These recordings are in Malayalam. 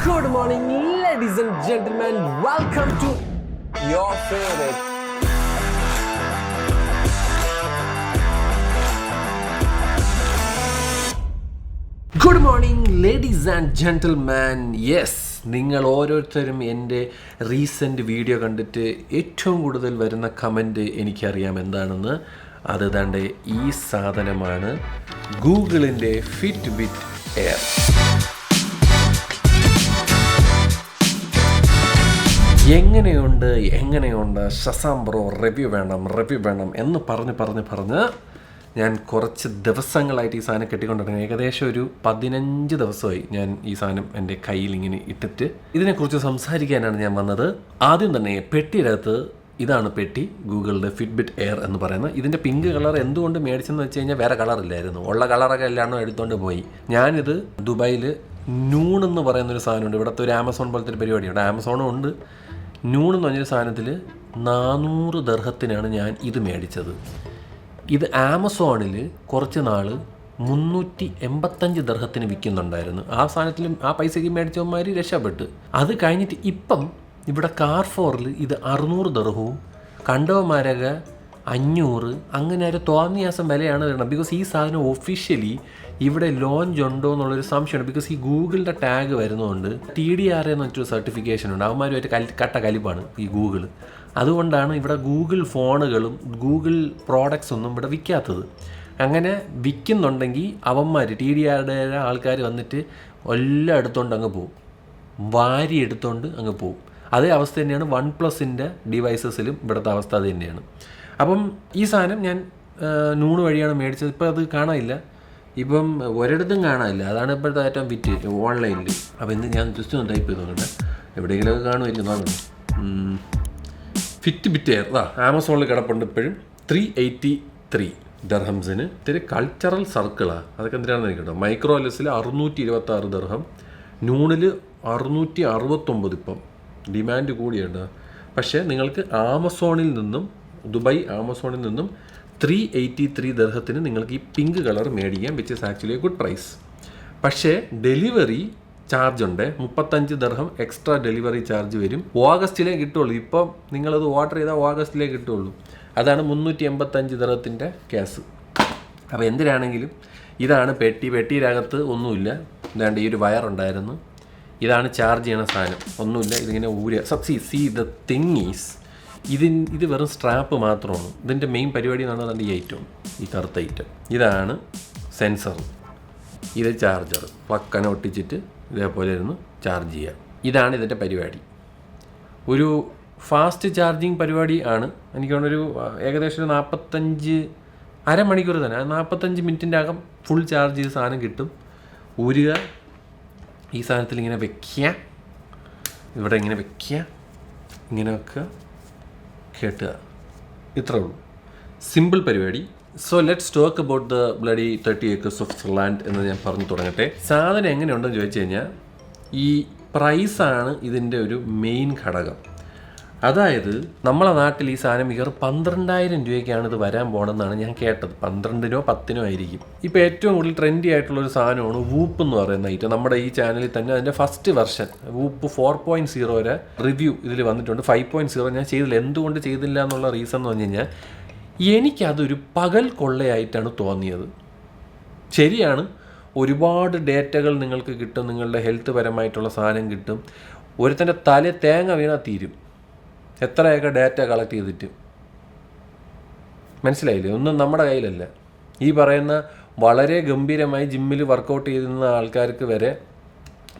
Good morning, ladies and gentlemen. Welcome to your favorite. Good morning, ladies and gentlemen. Yes, നിങ്ങൾ ഓരോരുത്തരും എൻ്റെ റീസെൻറ്റ് വീഡിയോ കണ്ടിട്ട് ഏറ്റവും കൂടുതൽ വരുന്ന കമൻറ്റ് എനിക്കറിയാം എന്താണെന്ന്. അത് ദാണ്ട് ഈ സാധനമാണ്, ഗൂഗിളിൻ്റെ ഫിറ്റ്ബിറ്റ് എയർ. എങ്ങനെയുണ്ട് ശശാം ബ്രോ, റിവ്യൂ വേണം എന്ന് പറഞ്ഞ് ഞാൻ കുറച്ച് ദിവസങ്ങളായിട്ട് ഈ സാധനം കെട്ടിക്കൊണ്ടിരുന്നത്. ഏകദേശം ഒരു 15 ദിവസമായി ഞാൻ ഈ സാധനം എൻ്റെ കയ്യിൽ ഇങ്ങനെ ഇട്ടിട്ട് ഇതിനെക്കുറിച്ച് സംസാരിക്കാനാണ് ഞാൻ വന്നത്. ആദ്യം തന്നെ പെട്ടിയുടെ ഇതാണ് പെട്ടി, ഗൂഗിളിൻ്റെ ഫിറ്റ്ബിറ്റ് എയർ എന്ന് പറയുന്നത്. ഇതിൻ്റെ പിങ്ക് കളർ എന്തുകൊണ്ട് മേടിച്ചെന്ന് വെച്ച് കഴിഞ്ഞാൽ വേറെ കളറില്ലായിരുന്നു, ഉള്ള കളറൊക്കെ എല്ലാണോ എടുത്തുകൊണ്ട് പോയി. ഞാനിത് ദുബായിൽ നൂൺ എന്ന് പറയുന്നൊരു സാധനമുണ്ട്, ഇവിടുത്തെ ഒരു ആമസോൺ പോലത്തെ ഒരു പരിപാടിയുണ്ട്, ആമസോണും ഉണ്ട്. നൂൺ എന്ന് പറഞ്ഞൊരു സാധനത്തിൽ 400 ദിർഹത്തിനാണ് ഞാൻ ഇത് മേടിച്ചത്. ഇത് ആമസോണിൽ കുറച്ച് നാൾ 385 ദിർഹത്തിന് വിൽക്കുന്നുണ്ടായിരുന്നു. ആ സാധനത്തിലും ആ പൈസയ്ക്ക് മേടിച്ചവന്മാർ രക്ഷപ്പെട്ട്. അത് കഴിഞ്ഞിട്ട് ഇപ്പം ഇവിടെ കാർഫോറിൽ ഇത് 600 ദിർഹവും കണ്ടവന്മാരൊക്കെ 500, അങ്ങനെ ഒരു തോന്നിയാസം വിലയാണ് വരുന്നത്. ബിക്കോസ് ഈ സാധനം ഒഫീഷ്യലി ഇവിടെ ലോഞ്ച് ഉണ്ടോ എന്നുള്ളൊരു സംശയമുണ്ട്. ബിക്കോസ് ഈ ഗൂഗിളിൻ്റെ ടാഗ് വരുന്നതുകൊണ്ട് TDRA എന്ന് പറഞ്ഞൊരു സർട്ടിഫിക്കേഷൻ ഉണ്ട്. അവന്മാരുമായിട്ട് കട്ട കലിപ്പാണ് ഈ ഗൂഗിൾ. അതുകൊണ്ടാണ് ഇവിടെ ഗൂഗിൾ ഫോണുകളും ഗൂഗിൾ പ്രോഡക്ട്സ് ഒന്നും ഇവിടെ വിൽക്കാത്തത്. അങ്ങനെ വിൽക്കുന്നുണ്ടെങ്കിൽ അവന്മാർ TDRA ആൾക്കാർ വന്നിട്ട് എല്ലാം എടുത്തുകൊണ്ട് അങ്ങ് പോവും, വാരി എടുത്തുകൊണ്ട് അങ്ങ് പോവും. അതേ അവസ്ഥ തന്നെയാണ് OnePlusൻ്റെ ഡിവൈസസിലും ഇവിടുത്തെ അവസ്ഥ അത് തന്നെയാണ്. അപ്പം ഈ സാധനം ഞാൻ നൂണ് വഴിയാണ് മേടിച്ചത്. ഇപ്പം അത് കാണാനില്ല, ഇപ്പം ഒരിടത്തും കാണാനില്ല. അതാണ് ഇപ്പോഴത്തെ ഏറ്റവും വിറ്റ് ഓൺലൈനിൽ. അപ്പോൾ ഇന്ന് ഞാൻ ജസ്റ്റ് ഒന്ന് ടൈപ്പ് ചെയ്ത് നോക്കട്ടെ, എവിടെയെങ്കിലുമൊക്കെ കാണുമായിരിക്കും. നോക്കണം, ഫിറ്റ്ബിറ്റ് എയർ ആമസോണിൽ കിടപ്പുണ്ട് ഇപ്പോഴും. 383 ദിർഹംസിന്. ഇത്തിരി കൾച്ചറൽ സർക്കിളാണ്, അതൊക്കെ എന്തിനാണെന്ന് എനിക്ക് കേട്ടോ. മൈക്രോലെസ്സിൽ 626 ദിർഹം, നൂണിൽ 669. ഇപ്പം ഡിമാൻഡ് കൂടിയുണ്ട്. പക്ഷേ നിങ്ങൾക്ക് ആമസോണിൽ നിന്നും, ദുബായ് ആമസോണിൽ നിന്നും 383 ദിർഹത്തിന് നിങ്ങൾക്ക് ഈ പിങ്ക് കളർ മേടിക്കാം, which is actually a good price. പക്ഷേ ഡെലിവറി ചാർജ് ഉണ്ട്, 35 ദിർഹം എക്സ്ട്രാ ഡെലിവറി ചാർജ് വരും. ഓഗസ്റ്റിലേ കിട്ടുള്ളൂ. ഇപ്പം നിങ്ങളത് ഓർഡർ ചെയ്താൽ ഓഗസ്റ്റിലേ കിട്ടുള്ളൂ. അതാണ് 385 ദിർഹത്തിൻ്റെ കേസ്. അപ്പോൾ എന്തിനാണെങ്കിലും ഇതാണ് പെട്ടി. പെട്ടിയിലകത്ത് ഒന്നുമില്ല, ഇതാണ്ട് ഈ ഒരു വയറുണ്ടായിരുന്നു. ഇതാണ് ചാർജ് ചെയ്യണ സാധനം, ഒന്നുമില്ല. ഇതിങ്ങനെ സി ദ തിങ് ഈസ് ഇത് വെറും സ്ട്രാപ്പ് മാത്രമാണ്. ഇതിൻ്റെ മെയിൻ പരിപാടി എന്ന് പറഞ്ഞാൽ ഈ ഐറ്റം, ഈ കറുത്ത ഐറ്റം. ഇതാണ് സെൻസർ, ഇത് ചാർജർ. പക്കനെ ഒട്ടിച്ചിട്ട് ഇതേപോലെ ഇരുന്ന് ചാർജ് ചെയ്യാം. ഇതാണ് ഇതിൻ്റെ പരിപാടി. ഒരു ഫാസ്റ്റ് ചാർജിങ് പരിപാടി ആണ്. എനിക്ക് തോന്നുന്നൊരു ഏകദേശം ഒരു 45 അരമണിക്കൂർ തന്നെ, 45 മിനിറ്റിൻ്റെ അകം ഫുൾ ചാർജ് ചെയ്ത് സാധനം കിട്ടും. ഊരുക, ഈ സാധനത്തിൽ ഇങ്ങനെ വെക്കുക, ഇവിടെ ഇങ്ങനെ വെക്കുക, ഇങ്ങനെ വെക്കുക, കേട്ടുക. ഇത്രേ ഉള്ളൂ, സിമ്പിൾ പരിപാടി. So let's talk about the bloody 30 acres of Switzerland എന്ന് ഞാൻ പറഞ്ഞു തുടങ്ങട്ടെ. സാധനം എങ്ങനെയുണ്ടെന്ന് ചോദിച്ചു കഴിഞ്ഞാൽ ഈ പ്രൈസാണ് ഇതിൻ്റെ ഒരു മെയിൻ ഘടകം. അതായത് നമ്മളെ നാട്ടിൽ ഈ സാധനം മികവ് 12,000 രൂപയ്ക്കാണ് ഇത് വരാൻ പോകണമെന്നാണ് ഞാൻ കേട്ടത്. 12 10 ആയിരിക്കും. ഇപ്പോൾ ഏറ്റവും കൂടുതൽ ട്രെൻഡി ആയിട്ടുള്ളൊരു സാധനമാണ് വൂപ്പ് എന്ന് പറയുന്ന ഐറ്റം. നമ്മുടെ ഈ ചാനലിൽ തന്നെ അതിൻ്റെ ഫസ്റ്റ് വെർഷൻ വൂപ്പ് 4.0 റിവ്യൂ ഇതിൽ വന്നിട്ടുണ്ട്. 5.0 ഞാൻ ചെയ്തില്ല. എന്തുകൊണ്ട് ചെയ്തില്ല എന്നുള്ള റീസൺ എന്ന് പറഞ്ഞു കഴിഞ്ഞാൽ എനിക്കതൊരു പകൽ കൊള്ളയായിട്ടാണ് തോന്നിയത്. ശരിയാണ്, ഒരുപാട് ഡേറ്റകൾ നിങ്ങൾക്ക് കിട്ടും, നിങ്ങളുടെ ഹെൽത്ത് പരമായിട്ടുള്ള സാധനം കിട്ടും. ഒരുത്തൻ്റെ തേങ്ങ വീണാൽ തീരും, എത്രയൊക്കെ ഡാറ്റ കളക്ട് ചെയ്തിട്ട്. മനസ്സിലായില്ലേ? ഒന്നും നമ്മുടെ കയ്യിലല്ല. ഈ പറയുന്ന വളരെ ഗംഭീരമായി ജിമ്മിൽ വർക്കൗട്ട് ചെയ്യുന്ന ആൾക്കാർക്ക് വരെ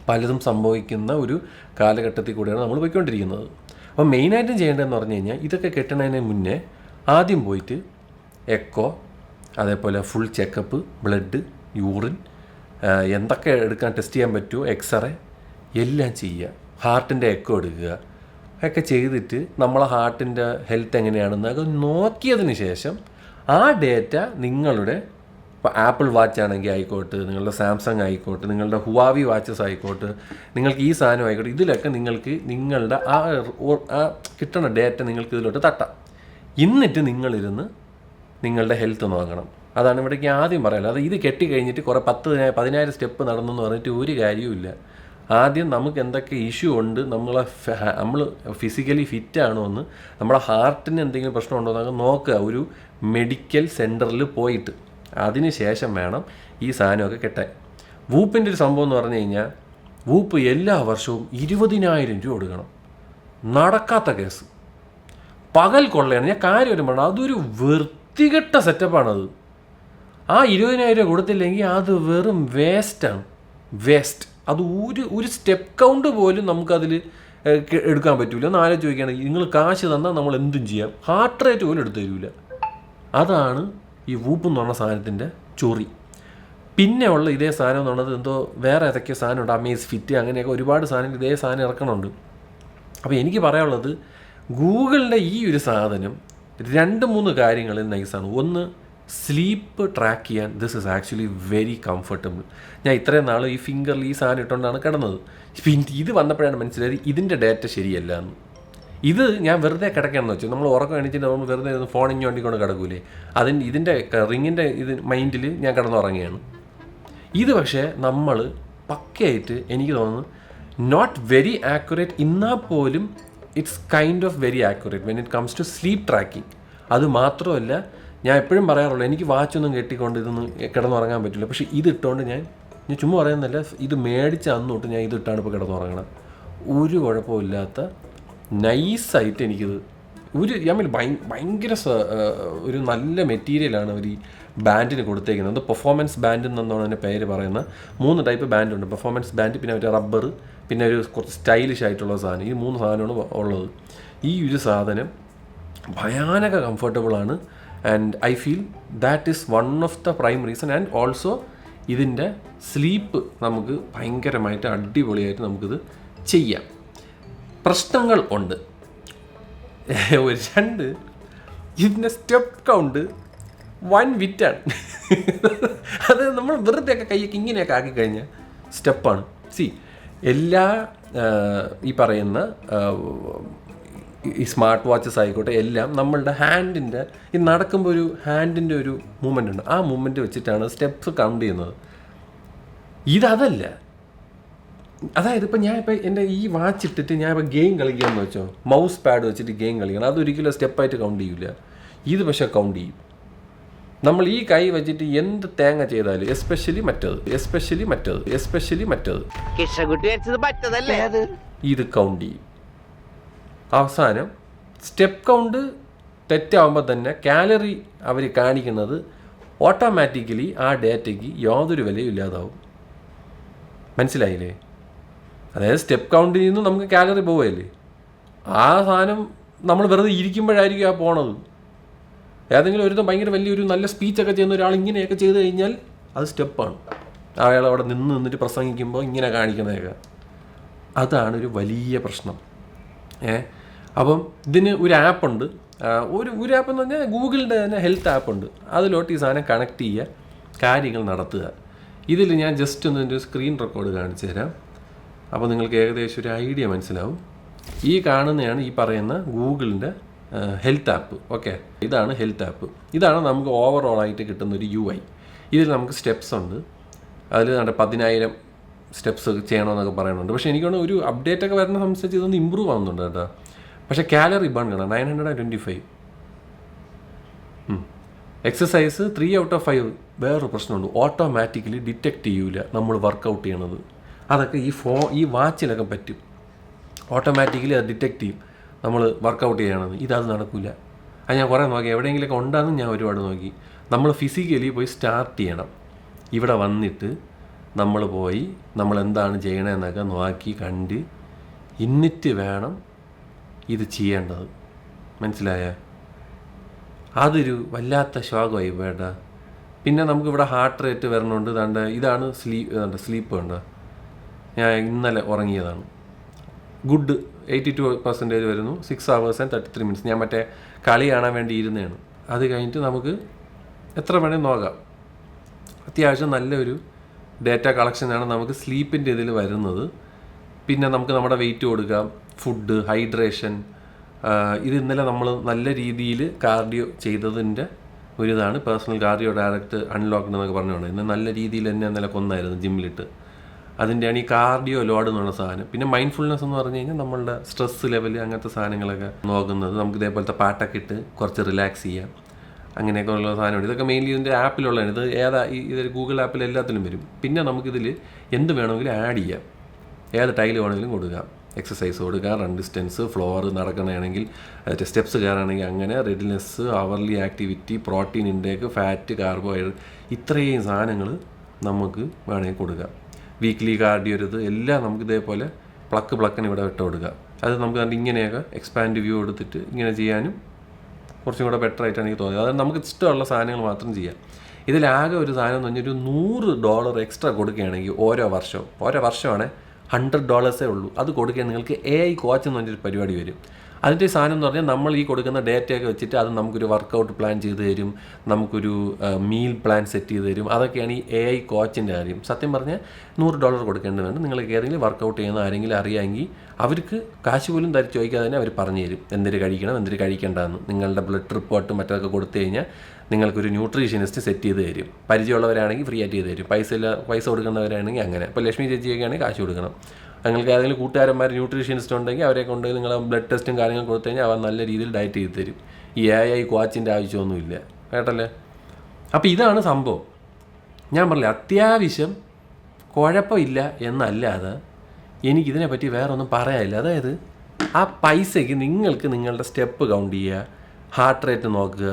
പലതും സംഭവിക്കുന്ന ഒരു കാലഘട്ടത്തിൽ കൂടെയാണ് നമ്മൾ പോയിക്കൊണ്ടിരിക്കുന്നത്. അപ്പോൾ മെയിനായിട്ടും ചെയ്യേണ്ടതെന്ന് പറഞ്ഞു കഴിഞ്ഞാൽ ഇതൊക്കെ കെട്ടണതിന് മുന്നേ ആദ്യം പോയിട്ട് എക്കോ, അതേപോലെ ഫുൾ ചെക്കപ്പ്, ബ്ലഡ്, യൂറിൻ, എന്തൊക്കെ എടുക്കാൻ ടെസ്റ്റ് ചെയ്യാൻ പറ്റുമോ, എക്സ്റേ എല്ലാം ചെയ്യുക. ഹാർട്ടിൻ്റെ എക്കോ എടുക്കുക, ഒക്കെ ചെയ്തിട്ട് നമ്മളെ ഹാർട്ടിൻ്റെ ഹെൽത്ത് എങ്ങനെയാണെന്നൊക്കെ നോക്കിയതിന് ശേഷം ആ ഡേറ്റ നിങ്ങളുടെ, ഇപ്പോൾ ആപ്പിൾ വാച്ച് ആണെങ്കിൽ ആയിക്കോട്ടെ, നിങ്ങളുടെ സാംസങ് ആയിക്കോട്ടെ, നിങ്ങളുടെ ഹുവാവി വാച്ചസ് ആയിക്കോട്ടെ, നിങ്ങൾക്ക് ഈ സാധനം ആയിക്കോട്ടെ, ഇതിലൊക്കെ നിങ്ങൾക്ക് നിങ്ങളുടെ ആ കിട്ടുന്ന ഡേറ്റ നിങ്ങൾക്ക് ഇതിലോട്ട് തട്ടാം. എന്നിട്ട് നിങ്ങളിരുന്ന് നിങ്ങളുടെ ഹെൽത്ത് നോക്കണം. അതാണ് ഇവിടേക്ക് ആദ്യം പറയാനുള്ളത്. അത് ഇത് കെട്ടിക്കഴിഞ്ഞിട്ട് കുറേ 10,000 സ്റ്റെപ്പ് നടന്നെന്ന് പറഞ്ഞിട്ട് ഒരു കാര്യവുമില്ല. ആദ്യം നമുക്ക് എന്തൊക്കെ ഇഷ്യൂ ഉണ്ട്, നമ്മൾ ഫിസിക്കലി ഫിറ്റാണോ എന്ന്, നമ്മളെ ഹാർട്ടിന് എന്തെങ്കിലും പ്രശ്നമുണ്ടോ എന്നൊക്കെ നോക്കുക ഒരു മെഡിക്കൽ സെൻറ്ററിൽ പോയിട്ട്. അതിന് ശേഷം വേണം ഈ സാധനമൊക്കെ കെട്ടാൻ. വൂപ്പിൻ്റെ ഒരു സംഭവം എന്ന് പറഞ്ഞു കഴിഞ്ഞാൽ, വൂപ്പ് എല്ലാ വർഷവും 20,000 രൂപ കൊടുക്കണം. നടക്കാത്ത കേസ്. പകൽ കൊള്ളയാണ്. ഞാൻ കാര്യം വരുമ്പോൾ അതൊരു വൃത്തികെട്ട സെറ്റപ്പാണത്. ആ 20,000 രൂപ കൊടുത്തില്ലെങ്കിൽ അത് വെറും വേസ്റ്റാണ്. വേസ്റ്റ്. അത് ഒരു സ്റ്റെപ്പ് കൗണ്ട് പോലും നമുക്കതിൽ എടുക്കാൻ പറ്റില്ല. ഒന്ന് ആലോചിച്ച് ചോദിക്കുകയാണെങ്കിൽ, നിങ്ങൾ കാശ് തന്നാൽ നമ്മൾ എന്തും ചെയ്യാം, ഹാർട്ട് റേറ്റ് പോലും എടുത്തു തരില്ല. അതാണ് ഈ വൂപ്പ് എന്ന് പറഞ്ഞ സാധനത്തിൻ്റെ ചൊറി. പിന്നെ ഉള്ള ഇതേ സാധനം എന്ന് പറഞ്ഞത് എന്തോ വേറെ ഏതൊക്കെയോ സാധനമുണ്ട്, അമേസ് ഫിറ്റ്, അങ്ങനെയൊക്കെ ഒരുപാട് സാധനങ്ങൾ ഇതേ സാധനം ഇറക്കണമുണ്ട്. അപ്പോൾ എനിക്ക് പറയാനുള്ളത്, ഗൂഗിളിൻ്റെ ഈ ഒരു സാധനം 2-3 കാര്യങ്ങളിൽ നൈസാണ്. ഒന്ന്, സ്ലീപ്പ് ട്രാക്ക് ചെയ്യാൻ this is actually very comfortable. ഞാൻ ഇത്രയും നാൾ ഈ ഫിംഗറിൽ ഈ സാധനം ഇട്ടുകൊണ്ടാണ് കിടന്നത്. പിന്നെ ഇത് വന്നപ്പോഴാണ് മനസ്സിലായത് ഇതിൻ്റെ ഡേറ്റ ശരിയല്ല എന്ന്. ഇത് ഞാൻ വെറുതെ കിടക്കുകയാണെന്ന് വെച്ചു, നമ്മൾ ഉറക്കം എണീച്ചിട്ട് നമ്മൾ വെറുതെ ഫോൺ ഇഞ്ഞോണ്ടിക്കൊണ്ട് കിടക്കൂലേ, ഇതിൻ്റെ റിങ്ങിൻ്റെ മൈൻഡിൽ ഞാൻ കിടന്നുറങ്ങുകയാണ്. ഇത് പക്ഷേ നമ്മൾ പക്കയായിട്ട്, എനിക്ക് തോന്നുന്നു നോട്ട് വെരി ആക്യുറേറ്റ് എന്നാൽ പോലും it's kind of very accurate when it comes to sleep tracking. അത് മാത്രമല്ല, ഞാൻ എപ്പോഴും പറയാറുള്ളൂ, എനിക്ക് വാച്ചൊന്നും കെട്ടിക്കൊണ്ട് ഇതൊന്നും കിടന്നുറങ്ങാൻ പറ്റില്ല. പക്ഷേ ഇതിട്ടുകൊണ്ട് ഞാൻ ചുമ്മാ പറയുന്നില്ല, ഇത് മേടിച്ച അന്ന് തൊട്ട് ഞാൻ ഇതിട്ടാണ് ഇപ്പോൾ കിടന്നുറങ്ങണം. ഒരു കുഴപ്പമില്ലാത്ത നൈസായിട്ട് എനിക്കിത് ഭയങ്കര ഒരു നല്ല മെറ്റീരിയലാണ് അവർ ഈ ബാൻഡിന് കൊടുത്തേക്കുന്നത്. പെർഫോമൻസ് ബാൻഡ് എന്നാണ് അതിൻ്റെ പേര് പറയുന്നത്. 3 ടൈപ്പ് ബാൻഡുണ്ട്. പെർഫോമൻസ് ബാൻഡ്, പിന്നെ ഒരു റബ്ബർ, പിന്നെ ഒരു കുറച്ച് സ്റ്റൈലിഷ് ആയിട്ടുള്ള സാധനം. ഈ 3 സാധനമാണ് ഉള്ളത്. ഈ ഒരു സാധനം ഭയാനക കംഫർട്ടബിളാണ്. And I feel that is one of the prime reason. And also ഇതിൻ്റെ സ്ലീപ്പ് നമുക്ക് ഭയങ്കരമായിട്ട് അടിപൊളിയായിട്ട് നമുക്കിത് ചെയ്യാം. പ്രശ്നങ്ങൾ ഉണ്ട്. 2, ഇതിൻ്റെ സ്റ്റെപ്പ് കൗണ്ട് 1 വിറ്റാണ്. അത് നമ്മൾ വെറുതെ ഒക്കെ കൈയൊക്കെ ഇങ്ങനെയൊക്കെ ആക്കിക്കഴിഞ്ഞാൽ സ്റ്റെപ്പാണ്. എല്ലാ ഈ പറയുന്ന ഈ സ്മാർട്ട് വാച്ചസ് ആയിക്കോട്ടെ, എല്ലാം നമ്മളുടെ ഹാൻഡിൻ്റെ ഈ നടക്കുമ്പോൾ ഒരു ഹാൻഡിൻ്റെ ഒരു മൂവ്മെൻ്റ് ഉണ്ട്. ആ മൂവ്മെൻറ്റ് വെച്ചിട്ടാണ് സ്റ്റെപ്സ് കൗണ്ട് ചെയ്യുന്നത്. ഇതല്ല. അതായത് ഇപ്പം എൻ്റെ ഈ വാച്ച് ഇട്ടിട്ട് ഞാനിപ്പോൾ ഗെയിം കളിക്കുകയെന്ന് വെച്ചോ, മൗസ് പാഡ് വെച്ചിട്ട് ഗെയിം കളിക്കണം, അതൊരിക്കലും സ്റ്റെപ്പായിട്ട് കൗണ്ട് ചെയ്യില്ല. ഇത് പക്ഷേ കൗണ്ട് ചെയ്യും. നമ്മൾ ഈ കൈ വെച്ചിട്ട് എന്ത് തേങ്ങ ചെയ്താലും, എസ്പെഷ്യലി മറ്റത് ഇത് കൗണ്ട് ചെയ്യും. അവസാനം സ്റ്റെപ്പ് കൗണ്ട് തെറ്റാവുമ്പോൾ തന്നെ കാലറി അവർ കാണിക്കുന്നത് ഓട്ടോമാറ്റിക്കലി ആ ഡേറ്റയ്ക്ക് യാതൊരു വിലയും ഇല്ലാതാവും. മനസ്സിലായില്ലേ? അതായത് സ്റ്റെപ്പ് കൗണ്ടിൽ നിന്ന് നമുക്ക് കാലറി പോവുകയല്ലേ, ആ സാധനം നമ്മൾ വെറുതെ ഇരിക്കുമ്പോഴായിരിക്കും ആ പോണത്. ഏതെങ്കിലും ഒരു ഭയങ്കര വലിയൊരു നല്ല സ്പീച്ചൊക്കെ ചെയ്യുന്ന ഒരാൾ ഇങ്ങനെയൊക്കെ ചെയ്ത് കഴിഞ്ഞാൽ അത് സ്റ്റെപ്പാണ്. അയാൾ അവിടെ നിന്നിട്ട് പ്രസംഗിക്കുമ്പോൾ ഇങ്ങനെ കാണിക്കുന്നതൊക്കെ, അതാണ് ഒരു വലിയ പ്രശ്നം. അപ്പം ഇതിന് ഒരു ആപ്പുണ്ട്. ഒരു ആപ്പ് എന്ന് പറഞ്ഞാൽ ഗൂഗിളിൻ്റെ തന്നെ ഹെൽത്ത് ആപ്പുണ്ട്. അതിലോട്ട് ഈ സാധനം കണക്ട് ചെയ്യുക, കാര്യങ്ങൾ നടത്തുക. ഇതിൽ ഞാൻ ജസ്റ്റ് ഒന്ന് സ്ക്രീൻ റെക്കോർഡ് കാണിച്ചു തരാം. അപ്പോൾ നിങ്ങൾക്ക് ഏകദേശം ഒരു ഐഡിയ മനസ്സിലാവും. ഈ കാണുന്നതാണ് ഈ പറയുന്ന ഗൂഗിളിൻ്റെ ഹെൽത്ത് ആപ്പ്. ഓക്കെ, ഇതാണ് ഹെൽത്ത് ആപ്പ്. ഇതാണ് നമുക്ക് ഓവറോളായിട്ട് കിട്ടുന്ന ഒരു UI. ഇതിൽ നമുക്ക് സ്റ്റെപ്സ് ഉണ്ട്. അതിൽ 10,000 സ്റ്റെപ്സ് ചെയ്യണമെന്നൊക്കെ പറയുന്നുണ്ട്. പക്ഷേ എനിക്കാണ് ഒരു അപ്ഡേറ്റ് ഒക്കെ വരുന്ന സംബന്ധിച്ച് ഇതൊന്ന് ഇമ്പ്രൂവ് ആവുന്നുണ്ട് കേട്ടോ. പക്ഷേ കാലറി ബേൺ കാണാം 925. Exercise 3 out of 5. വേറൊരു പ്രശ്നമുണ്ട്, ഓട്ടോമാറ്റിക്കലി ഡിറ്റക്റ്റ് ചെയ്യൂല നമ്മൾ വർക്കൗട്ട് ചെയ്യണത്. അതൊക്കെ ഈ വാച്ചിലൊക്കെ പറ്റും. ഓട്ടോമാറ്റിക്കലി അത് ഡിറ്റക്റ്റ് ചെയ്യും നമ്മൾ വർക്കൗട്ട് ചെയ്യണത്. ഇതത് നടക്കില്ല. അത് ഞാൻ കുറേ നോക്കി, എവിടെയെങ്കിലുമൊക്കെ ഉണ്ടാകുന്ന ഞാൻ ഒരുപാട് നോക്കി. നമ്മൾ ഫിസിക്കലി പോയി സ്റ്റാർട്ട് ചെയ്യണം. ഇവിടെ വന്നിട്ട് നമ്മൾ എന്താണ് ചെയ്യണമെന്നൊക്കെ നോക്കി കണ്ട് എന്നിട്ട് വേണം ഇത് ചെയ്യേണ്ടത്. മനസ്സിലായ? അതൊരു വല്ലാത്ത ശോകമായി വേണ്ട. പിന്നെ നമുക്കിവിടെ ഹാർട്ട് റേറ്റ് വരണുണ്ട്. ഇതാണ് സ്ലീപ്പ് വേണ്ട. ഞാൻ ഇന്നലെ ഉറങ്ങിയതാണ്. ഗുഡ് 82% വരുന്നു. 6 hours and 33 minutes. ഞാൻ മറ്റേ കളി കാണാൻ വേണ്ടി ഇരുന്നതാണ്. അത് കഴിഞ്ഞിട്ട് നമുക്ക് എത്ര വേണേൽ നോക്കാം. അത്യാവശ്യം നല്ലൊരു ഡേറ്റ കളക്ഷനാണ് നമുക്ക് സ്ലീപ്പിൻ്റെ ഇതിൽ വരുന്നത്. പിന്നെ നമുക്ക് നമ്മുടെ വെയിറ്റ് കൊടുക്കാം, ഫുഡ്, ഹൈഡ്രേഷൻ. ഇത് ഇന്നലെ നമ്മൾ നല്ല രീതിയിൽ കാർഡിയോ ചെയ്തതിൻ്റെ ഒരിതാണ്. പേഴ്സണൽ കാർഡിയോ ഡയറക്റ്റ് അൺലോക്ക്ഡ് എന്നൊക്കെ പറഞ്ഞുകൊണ്ട് ഇന്ന് നല്ല രീതിയിൽ തന്നെ ഇന്നലെ കൊന്നായിരുന്നു ജിമ്മിലിട്ട്. അതിൻ്റെയാണ് ഈ കാർഡിയോ ലോഡ് എന്നുള്ള സാധനം. പിന്നെ മൈൻഡ്ഫുൾനെസ് എന്ന് പറഞ്ഞു കഴിഞ്ഞാൽ നമ്മളുടെ സ്ട്രെസ് ലെവൽ അങ്ങനത്തെ സാധനങ്ങളൊക്കെ നോക്കുന്നത്. നമുക്ക് ഇതേപോലത്തെ പാട്ടൊക്കെ ഇട്ട് കുറച്ച് റിലാക്സ് ചെയ്യാം, അങ്ങനെയൊക്കെ ഉള്ള സാധനമുണ്ട്. ഇതൊക്കെ മെയിൻലി ഇതിൻ്റെ ആപ്പിലുള്ളതാണ്. ഇതൊരു ഗൂഗിൾ ആപ്പിൽ എല്ലാത്തിലും വരും. പിന്നെ നമുക്കിതിൽ എന്ത് വേണമെങ്കിലും ആഡ് ചെയ്യാം, ഏത് ടൈല് വേണമെങ്കിലും കൊടുക്കാം. എക്സസൈസ് കൊടുക്കുക, റൺ ഡിസ്റ്റൻസ്, ഫ്ലോർ നടക്കണമെങ്കിൽ, സ്റ്റെപ്സ് കയറുകയാണെങ്കിൽ അങ്ങനെ, readiness, hourly activity, protein intake, fat, carbohydrate, ഇത്രയും സാധനങ്ങൾ നമുക്ക് വേണമെങ്കിൽ കൊടുക്കാം. വീക്ക്ലി കാർഡിയോ എല്ലാം നമുക്ക് ഇതേപോലെ പ്ലക്കിന് ഇവിടെ വിട്ട് കൊടുക്കുക. അത് നമുക്ക് കണ്ട് ഇങ്ങനെയൊക്കെ എക്സ്പാൻഡ് വ്യൂ എടുത്തിട്ട് ഇങ്ങനെ ചെയ്യാനും കുറച്ചും കൂടെ ബെറ്റർ ആയിട്ടാണ് എനിക്ക് തോന്നിയത്. അതായത് നമുക്ക് ഇഷ്ടമുള്ള സാധനങ്ങൾ മാത്രം ചെയ്യാം. ഇതിലാകെ ഒരു സാധനം എന്ന് പറഞ്ഞാൽ $100 എക്സ്ട്രാ കൊടുക്കുകയാണെങ്കിൽ ഓരോ വർഷമാണ് $100 ഉള്ളൂ. അത് കൊടുക്കുകയാണെങ്കിൽ നിങ്ങൾക്ക് AI കോച്ച് എന്ന് പറഞ്ഞൊരു പരിപാടി വരും. അതിൻ്റെ സാധനം എന്ന് പറഞ്ഞാൽ നമ്മൾ ഈ കൊടുക്കുന്ന ഡേറ്റയൊക്കെ വെച്ചിട്ട് അത് നമുക്കൊരു വർക്കൗട്ട് പ്ലാൻ ചെയ്ത് തരും, നമുക്കൊരു മീൽ പ്ലാൻ സെറ്റ് ചെയ്ത് തരും. അതൊക്കെയാണ് ഈ AI കോച്ചിൻ്റെ കാര്യം. സത്യം പറഞ്ഞാൽ $100 കൊടുക്കേണ്ടി വേണം. നിങ്ങൾക്ക് ഏതെങ്കിലും വർക്കൗട്ട് ചെയ്യുന്ന ആരെങ്കിലും അറിയാമെങ്കിൽ അവർക്ക് കാശ് പോലും ചോദിക്കാതെ തന്നെ അവർ പറഞ്ഞു തരും എന്തിന് കഴിക്കണം, എന്തിന് കഴിക്കേണ്ടതെന്ന്. നിങ്ങളുടെ ബ്ലഡ് റിപ്പോർട്ടും മറ്റൊക്കെ കൊടുത്തു കഴിഞ്ഞാൽ നിങ്ങൾക്കൊരു ന്യൂട്രീഷ്യനിസ്റ്റ് സെറ്റ് ചെയ്ത് തരും. പരിചയമുള്ളവരാണെങ്കിൽ ഫ്രീ ആയിട്ട് ചെയ്ത് തരും. പൈസ കൊടുക്കുന്നവരാണെങ്കിൽ അങ്ങനെ. ഇപ്പോൾ ലക്ഷ്മി ചേച്ചിയൊക്കെ ആണെങ്കിൽ കാശ് കൊടുക്കണം. നിങ്ങൾക്ക് ഏതെങ്കിലും കൂട്ടുകാരന്മാർ ന്യൂട്രീഷ്യനിസ്റ്റ് ഉണ്ടെങ്കിൽ അവരെ കൊണ്ട് നിങ്ങൾ ബ്ലഡ് ടെസ്റ്റും കാര്യങ്ങളും കൊടുത്തു കഴിഞ്ഞാൽ അവർ നല്ല രീതിയിൽ ഡയറ്റ് ചെയ്ത് തരും. ഈ AI കോച്ചിൻ്റെ ആവശ്യമൊന്നുമില്ല, കേട്ടല്ലേ. അപ്പോൾ ഇതാണ് സംഭവം. ഞാൻ പറഞ്ഞില്ല, അത്യാവശ്യം കുഴപ്പമില്ല എന്നല്ലാതെ എനിക്കിതിനെപ്പറ്റി വേറെ ഒന്നും പറയാനില്ല. അതായത് ആ പൈസയ്ക്ക് നിങ്ങൾക്ക് നിങ്ങളുടെ സ്റ്റെപ്പ് കൗണ്ട് ചെയ്യുക, ഹാർട്ട് റേറ്റ് നോക്കുക,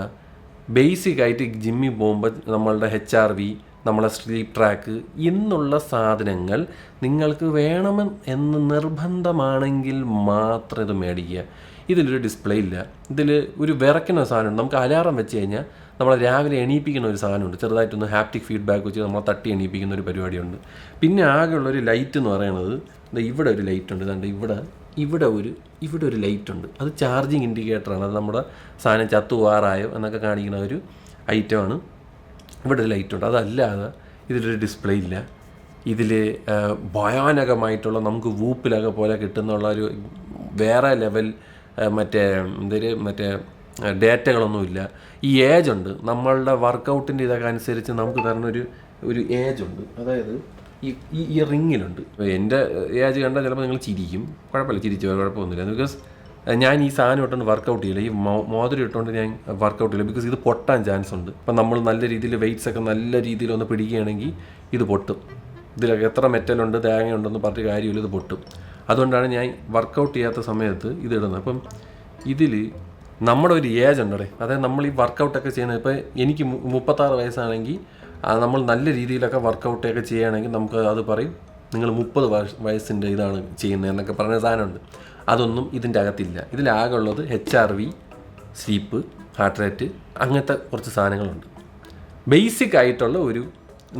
ബേസിക്കായിട്ട് ജിമ്മിൽ പോകുമ്പോൾ നമ്മളുടെ HRV, നമ്മളെ സ്ലീപ്പ് ട്രാക്ക് എന്നുള്ള സാധനങ്ങൾ നിങ്ങൾക്ക് വേണമെന്ന് നിർബന്ധമാണെങ്കിൽ മാത്രം ഇത് മേടിക്കുക. ഇതിലൊരു ഡിസ്പ്ലേ ഇല്ല, ഇതിൽ ഒരു വിറയ്ക്കുന്ന സാധനമുണ്ട്. നമുക്ക് അലാറം വെച്ച് കഴിഞ്ഞാൽ നമ്മളെ രാവിലെ എണീപ്പിക്കുന്ന ഒരു സാധനമുണ്ട്, ചെറുതായിട്ടൊന്ന് ഹാപ്റ്റിക് ഫീഡ്ബാക്ക് വെച്ച് നമ്മളെ തട്ടി എണീപ്പിക്കുന്ന ഒരു പരിപാടിയുണ്ട്. പിന്നെ ആകെയുള്ളൊരു ലൈറ്റ് എന്ന് പറയുന്നത് ഇവിടെ ഒരു ലൈറ്റ് ഉണ്ട്, ഇതാണ്ട് ഇവിടെ ഒരു ലൈറ്റ് ഉണ്ട്. അത് ചാർജിങ് ഇൻഡിക്കേറ്ററാണ്. അത് നമ്മുടെ സാധനം ചത്തുപോകാറായോ എന്നൊക്കെ കാണിക്കുന്ന ഒരു ഐറ്റമാണ്. ഇവിടെ ഒരു ലൈറ്റ് ഉണ്ട്. അതല്ലാതെ ഇതിലൊരു ഡിസ്പ്ലേ ഇല്ല. ഇതിൽ ഭയാനകമായിട്ടുള്ള നമുക്ക് വൂപ്പിലൊക്കെ പോലെ കിട്ടുന്നുള്ള ഒരു വേറെ ലെവൽ മറ്റേ ഡേറ്റകളൊന്നുമില്ല. ഈ ഏജ് ഉണ്ട്, നമ്മളുടെ വർക്കൗട്ടിൻ്റെ ഇതൊക്കെ അനുസരിച്ച് നമുക്ക് തരുന്ന ഒരു ഏജ് ഉണ്ട്. അതായത് ഈ റിങ്ങിലുണ്ട്. എൻ്റെ ഏജ് കണ്ടാൽ ചിലപ്പോൾ നിങ്ങൾ ചിരിക്കും. കുഴപ്പമില്ല, കുഴപ്പമൊന്നുമില്ല. ബിക്കോസ് ഞാൻ ഈ സാധനം ഇട്ടുകൊണ്ട് വർക്കൗട്ട് ചെയ്യില്ല, ഈ മോതിരം ഇട്ടുകൊണ്ട് ഞാൻ വർക്കൗട്ട് ചെയ്യില്ല. ബിക്കോസ് ഇത് പൊട്ടാൻ ചാൻസ് ഉണ്ട്. ഇപ്പം നമ്മൾ നല്ല രീതിയിൽ വെയ്റ്റ്സ് ഒക്കെ നല്ല രീതിയിൽ ഒന്ന് പിടിക്കുകയാണെങ്കിൽ ഇത് പൊട്ടും. ഇതിലൊക്കെ എത്ര മെറ്റലുണ്ട്, തേങ്ങയുണ്ടെന്ന് പറഞ്ഞ കാര്യമില്ല, ഇത് പൊട്ടും. അതുകൊണ്ടാണ് ഞാൻ വർക്കൗട്ട് ചെയ്യാത്ത സമയത്ത് ഇത് ഇടുന്നത്. അപ്പം ഇതിൽ നമ്മുടെ ഒരു ഏജ് ഉണ്ടേ, അതായത് നമ്മൾ ഈ വർക്കൗട്ടൊക്കെ ചെയ്യുന്നത്, ഇപ്പോൾ എനിക്ക് 36 വയസ്സാണെങ്കിൽ നമ്മൾ നല്ല രീതിയിലൊക്കെ വർക്കൗട്ടൊക്കെ ചെയ്യുകയാണെങ്കിൽ നമുക്ക് അത് പറയും നിങ്ങൾ 30 വയസ്സിൻ്റെ ഇതാണ് ചെയ്യുന്നത് എന്നൊക്കെ പറഞ്ഞ സാധനമുണ്ട്. അതൊന്നും ഇതിൻ്റെ അകത്തില്ല. ഇതിലാകെ ഉള്ളത് HRV, സ്ലീപ്പ്, ഹാർട്ട് റേറ്റ്, അങ്ങനത്തെ കുറച്ച് സാധനങ്ങളുണ്ട്. ബേസിക് ആയിട്ടുള്ള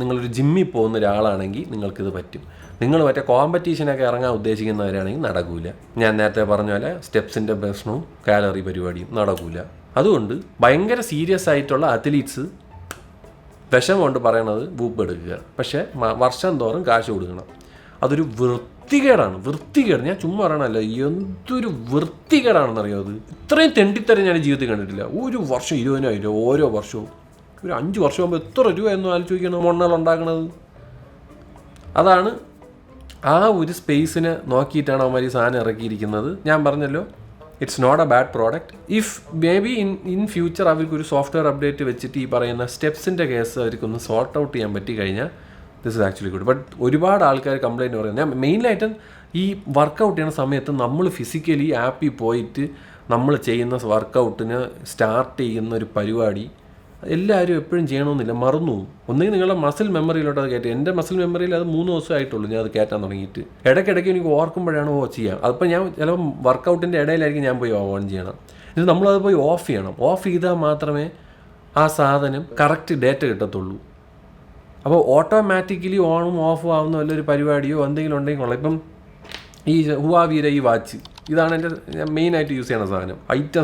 നിങ്ങളൊരു ജിമ്മിൽ പോകുന്ന ഒരാളാണെങ്കിൽ നിങ്ങൾക്കിത് പറ്റും. നിങ്ങൾ മറ്റേ കോമ്പറ്റീഷനൊക്കെ ഇറങ്ങാൻ ഉദ്ദേശിക്കുന്നവരാണെങ്കിൽ നടക്കില്ല. ഞാൻ നേരത്തെ പറഞ്ഞ പോലെ സ്റ്റെപ്സിൻ്റെ പ്രശ്നവും കാലറി പരിപാടിയും നടക്കില്ല. അതുകൊണ്ട് ഭയങ്കര സീരിയസ് ആയിട്ടുള്ള അത്ലീറ്റ്സ് വിഷം കൊണ്ട് പറയണത് വൂപ്പ് എടുക്കുക, പക്ഷേ വർഷം തോറും കാശ് കൊടുക്കണം. അതൊരു വൃത്തികേട്. ഞാൻ ചുമ്മാ പറയണമല്ല, എന്തൊരു വൃത്തികേടാണെന്നറിയോ അത്. ഇത്രയും തെണ്ടിത്തരം ഞാൻ ജീവിതത്തിൽ കണ്ടിട്ടില്ല. ഒരു വർഷം 20,000 ഓരോ വർഷവും. ഒരു 5 വർഷമാകുമ്പോൾ എത്ര രൂപ എന്ന് ആലോചിക്കണം മണ്ണുകൾ ഉണ്ടാക്കണത്. അതാണ് ആ ഒരു സ്പേസിനെ നോക്കിയിട്ടാണ് അവന്മാർ ഈ സാധനം ഇറക്കിയിരിക്കുന്നത്. ഞാൻ പറഞ്ഞല്ലോ, it's not a bad product. If maybe in future അവർക്കൊരു സോഫ്റ്റ്വെയർ അപ്ഡേറ്റ് വെച്ചിട്ട് ഈ പറയുന്ന സ്റ്റെപ്സിൻ്റെ കേസ് അവർക്കൊന്ന് സോർട്ട് ഔട്ട് ചെയ്യാൻ പറ്റി കഴിഞ്ഞാൽ this is actually good. But ഒരുപാട് ആൾക്കാർ കംപ്ലയിൻറ്റ് പറയുന്നത്, ഞാൻ മെയിനായിട്ടും ഈ വർക്കൗട്ട് ചെയ്യുന്ന സമയത്ത് നമ്മൾ ഫിസിക്കലി ആപ്പിൽ പോയിട്ട് നമ്മൾ ചെയ്യുന്ന വർക്കൗട്ടിന് സ്റ്റാർട്ട് ചെയ്യുന്ന ഒരു പരിപാടി എല്ലാവരും എപ്പോഴും ചെയ്യണമെന്നില്ല, മറന്നു പോകും. ഒന്നുകിൽ നിങ്ങളുടെ മസിൽ മെമ്മറിയിലോട്ട് അത് കയറ്റി. എൻ്റെ മസിൽ മെമ്മറിയിൽ അത് 3 ദിവസമായിട്ടുള്ളൂ ഞാൻ അത് കയറ്റാൻ തുടങ്ങിയിട്ട്. ഇടയ്ക്കിടയ്ക്ക് എനിക്ക് ഓർക്കുമ്പോഴാണ് ചെയ്യാം. അതിപ്പോൾ ഞാൻ ചിലപ്പോൾ വർക്കൗട്ടിൻ്റെ ഇടയിലായിരിക്കും ഞാൻ പോയി ഓൺ ചെയ്യണം. ഇത് നമ്മളത് പോയി ഓഫ് ചെയ്യണം. ഓഫ് ചെയ്താൽ മാത്രമേ ആ സാധനം കറക്റ്റ് ഡേറ്റ കിട്ടത്തുള്ളൂ. അപ്പോൾ ഓട്ടോമാറ്റിക്കലി ഓണും ഓഫും ആവുന്ന വല്ലൊരു പരിപാടിയോ എന്തെങ്കിലും ഉണ്ടെങ്കിൽ കൊള്ളാം. ഇപ്പം ഈ ഹുവാവിയുടെ ഈ വാച്ച്, ഇതാണ് എൻ്റെ മെയിനായിട്ട് യൂസ് ചെയ്യണ സാധനം.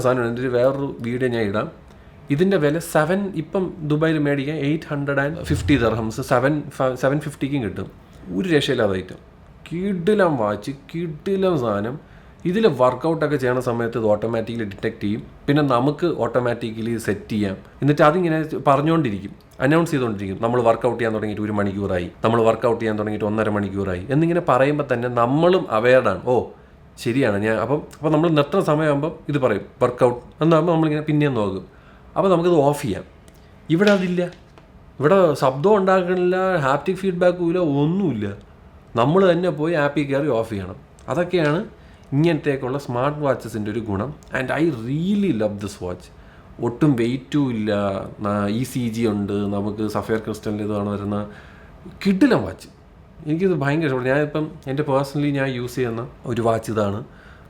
സാധനമാണ്. എൻ്റെ ഒരു വേറൊരു വീഡിയോ ഞാൻ ഇടാം. ഇതിൻ്റെ വില ഇപ്പം ദുബായിൽ മേടിക്കാൻ 850 ദിർഹംസ്, 750ക്കും കിട്ടും. ഒരു രക്ഷയില്ലാതെ ഐറ്റം. കിടിലം വാച്ച്, കിടിലം സാധനം. ഇതിൽ വർക്കൗട്ടൊക്കെ ചെയ്യണ സമയത്ത് ഇത് ഓട്ടോമാറ്റിക്കലി ഡിറ്റക്റ്റ് ചെയ്യും. പിന്നെ നമുക്ക് ഓട്ടോമാറ്റിക്കലി സെറ്റ് ചെയ്യാം. എന്നിട്ട് അതിങ്ങനെ പറഞ്ഞുകൊണ്ടിരിക്കും. അനൗൺസ് ചെയ്തുകൊണ്ടിരിക്കും. നമ്മൾ വർക്കൗട്ട് ചെയ്യാൻ തുടങ്ങിയിട്ട് 1 മണിക്കൂറായി, നമ്മൾ വർക്കൗട്ട് ചെയ്യാൻ തുടങ്ങിയിട്ട് 1.5 മണിക്കൂറായി എന്നിങ്ങനെ പറയുമ്പോൾ തന്നെ നമ്മളും അവെയർഡാണ്. ഓ ശരിയാണ് ഞാൻ അപ്പം നമ്മൾ നിർത്തുന്ന സമയമാകുമ്പം ഇത് പറയും വർക്കൗട്ട് എന്നാകുമ്പോൾ നമ്മളിങ്ങനെ പിന്നെയും നോക്കും. അപ്പോൾ നമുക്കത് ഓഫ് ചെയ്യാം. ഇവിടെ അതില്ല. ഇവിടെ ശബ്ദം ഉണ്ടാക്കണില്ല, ഹാപ്റ്റിക് ഫീഡ്ബാക്കും ഇല്ല, ഒന്നുമില്ല. നമ്മൾ തന്നെ പോയി ആപ്പിൽ കയറി ഓഫ് ചെയ്യണം. അതൊക്കെയാണ് ഇങ്ങനത്തേക്കുള്ള സ്മാർട്ട് വാച്ചസിൻ്റെ ഒരു ഗുണം. And I really love this watch. ഒട്ടും വെയിറ്റും ഇല്ല, ECG ഉണ്ട്, നമുക്ക് സഫയർ ക്രിസ്റ്റലിൻ്റെ ഇതാണ് വരുന്ന കിടിലം വാച്ച്. എനിക്കിത് ഭയങ്കര ഇഷ്ടപ്പെട്ടു. ഞാനിപ്പം എൻ്റെ പേഴ്സണലി ഞാൻ യൂസ് ചെയ്യുന്ന ഒരു വാച്ച് ഇതാണ്.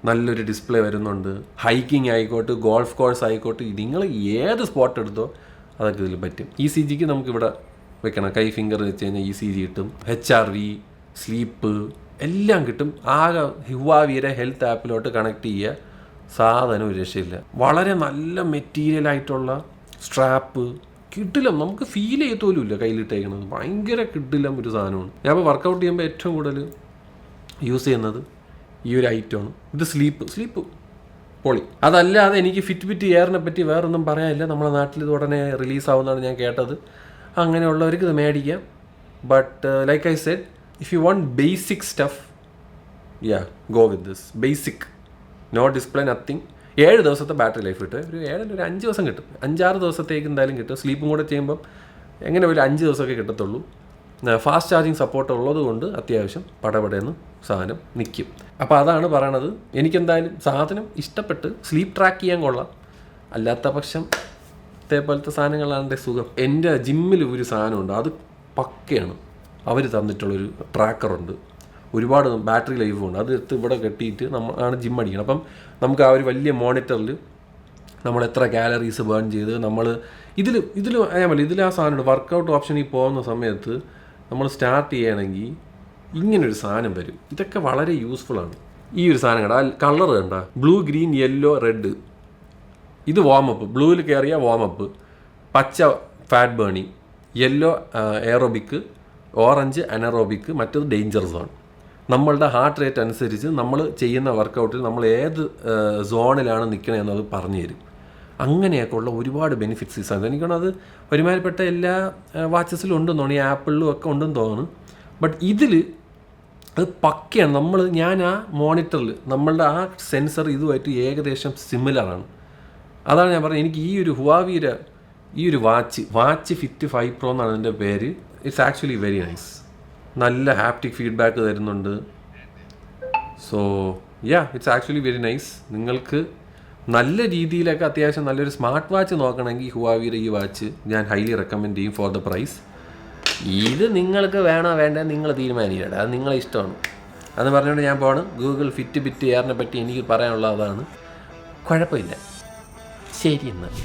നല്ലൊരു ഡിസ്പ്ലേ വരുന്നുണ്ട്. ഹൈക്കിങ് ആയിക്കോട്ടെ, ഗോൾഫ് കോഴ്സ് ആയിക്കോട്ടെ, നിങ്ങൾ ഏത് സ്പോട്ട് എടുത്തോ അതൊക്കെ ഇതിൽ പറ്റും. ECGക്ക് നമുക്കിവിടെ വെക്കണം. കൈ ഫിംഗർ വെച്ച് കഴിഞ്ഞാൽ ECG കിട്ടും. HRV, സ്ലീപ്പ് എല്ലാം കിട്ടും. ആകെ ഹുവാവിയുടെ ഹെൽത്ത് ആപ്പിലോട്ട് കണക്ട് ചെയ്യുക, സാധനം ഒരു രക്ഷയില്ല. വളരെ നല്ല മെറ്റീരിയലായിട്ടുള്ള സ്ട്രാപ്പ്, കിടിലം. നമുക്ക് ഫീൽ ചെയ്യത്തോലും ഇല്ല കയ്യിലിട്ടേക്കുന്നത്. ഭയങ്കര കിടിലം ഒരു സാധനമാണ്. ഞാൻ ഇപ്പോൾ വർക്കൗട്ട് ചെയ്യുമ്പോൾ ഏറ്റവും കൂടുതൽ യൂസ് ചെയ്യുന്നത് ഈ ഒരു ഐറ്റമാണ്. ഇത് സ്ലീപ്പ് പൊളി. അതല്ലാതെ എനിക്ക് ഫിറ്റ്ബിറ്റ് എയറിനെ പറ്റി വേറൊന്നും പറയാനില്ല. നമ്മുടെ നാട്ടിൽ ഇത് ഉടനെ റിലീസാവുന്നതാണ് ഞാൻ കേട്ടത്. അങ്ങനെയുള്ളവർക്ക് ഇത് മേടിക്കാം. But like I said, if you want basic stuff, go with this. Basic, no display, nothing. 7 ദിവസത്തെ ബാറ്ററി ലൈഫ് കിട്ടും. ഒരു 5 ദിവസം കിട്ടും. 5-6 ദിവസത്തേക്ക് എന്തായാലും കിട്ടും. സ്ലീപ്പും കൂടെ ചെയ്യുമ്പം എങ്ങനെ ഒരു 5 ദിവസമൊക്കെ കിട്ടത്തുള്ളൂ. ഫാസ്റ്റ് ചാർജിങ് സപ്പോർട്ട് ഉള്ളത് കൊണ്ട് അത്യാവശ്യം പടപടയെന്ന് സാധനം നിൽക്കും. അപ്പോൾ അതാണ് പറയണത്. എനിക്കെന്തായാലും സാധനം ഇഷ്ടപ്പെട്ട്. സ്ലീപ്പ് ട്രാക്ക് ചെയ്യാൻ കൊള്ളാം. അല്ലാത്ത പക്ഷം ഇതേപോലത്തെ സാധനങ്ങളാണ് സുഖം. എൻ്റെ ജിമ്മിൽ ഒരു സാധനമുണ്ട്, അത് പക്കയാണ്. അവർ തന്നിട്ടുള്ളൊരു ട്രാക്കറുണ്ട്. ഒരുപാട് ബാറ്ററി ലൈഫും ഉണ്ട്. അത് എടുത്ത് ഇവിടെ കെട്ടിയിട്ട് ആണ് ജിം അടിക്കണം. അപ്പം നമുക്ക് ആ ഒരു വലിയ മോണിറ്ററിൽ നമ്മൾ എത്ര കാലറീസ് ബേൺ ചെയ്ത് നമ്മൾ ഇതിൽ ആ സാധനമുണ്ട്. വർക്കൗട്ട് ഓപ്ഷനിൽ പോകുന്ന സമയത്ത് നമ്മൾ സ്റ്റാർട്ട് ചെയ്യണമെങ്കിൽ ഇങ്ങനൊരു സാധനം വരും. ഇതൊക്കെ വളരെ യൂസ്ഫുള്ളാണ്. ഈ ഒരു സാധനം കണ്ട, ആ കളർ കണ്ട, ബ്ലൂ, ഗ്രീൻ, യെല്ലോ, റെഡ്. ഇത് വാമപ്പ്. ബ്ലൂവിൽ കയറിയ വാമപ്പ്, പച്ച ഫാറ്റ് ബേണിങ്, യെല്ലോ എയറോബിക്ക്, ഓറഞ്ച് അനറോബിക്ക്, മറ്റത് ഡേഞ്ചർ സോൺ. നമ്മളുടെ ഹാർട്ട് റേറ്റ് അനുസരിച്ച് നമ്മൾ ചെയ്യുന്ന വർക്കൗട്ടിൽ നമ്മൾ ഏത് സോണിലാണ് നിൽക്കണമെന്നത് പറഞ്ഞു തരും. അങ്ങനെയൊക്കെ ഉള്ള ഒരുപാട് ബെനിഫിറ്റ്സ് ഈ സാധനം. എനിക്കാണ് അത് ഒരുമാതിരിപ്പെട്ട എല്ലാ വാച്ചസിലും ഉണ്ടെന്ന് തോന്നുന്നു. ഈ ആപ്പിളിലും ഒക്കെ ഉണ്ടെന്ന് തോന്നുന്നു. ബട്ട് ഇതിൽ അത് പക്കയാണ്. ഞാൻ ആ മോണിറ്ററിൽ നമ്മളുടെ ആ സെൻസർ ഇതുമായിട്ട് ഏകദേശം സിമിലറാണ്. അതാണ് ഞാൻ പറഞ്ഞത്. എനിക്ക് ഈ ഒരു ഹുവാവിയുടെ ഈ ഒരു വാച്ച് ഫിറ്റ് 5 Pro എന്നാണ് അതിൻ്റെ പേര്. It's actually very nice. നല്ല ഹാപ്റ്റിക് ഫീഡ്ബാക്ക് തരുന്നുണ്ട്. So it's actually very nice. നിങ്ങൾക്ക് നല്ല രീതിയിലൊക്കെ അത്യാവശ്യം നല്ലൊരു സ്മാർട്ട് വാച്ച് നോക്കണമെങ്കിൽ ഹുവാവിയുടെ ഈ വാച്ച് ഞാൻ ഹൈലി റെക്കമെൻഡ് ചെയ്യും ഫോർ ദ പ്രൈസ്. ഇത് നിങ്ങൾക്ക് വേണോ വേണ്ടേ നിങ്ങൾ തീരുമാനിക്കട്ടെ, അത് നിങ്ങളെ ഇഷ്ടമാണ്. അതെന്ന് പറഞ്ഞുകൊണ്ട് ഞാൻ പോകണം. ഗൂഗിൾ ഫിറ്റ്ബിറ്റ് എയറിനെ പറ്റി എനിക്ക് പറയാനുള്ളത് അതാണ്. കുഴപ്പമില്ല. ശരി എന്നാൽ.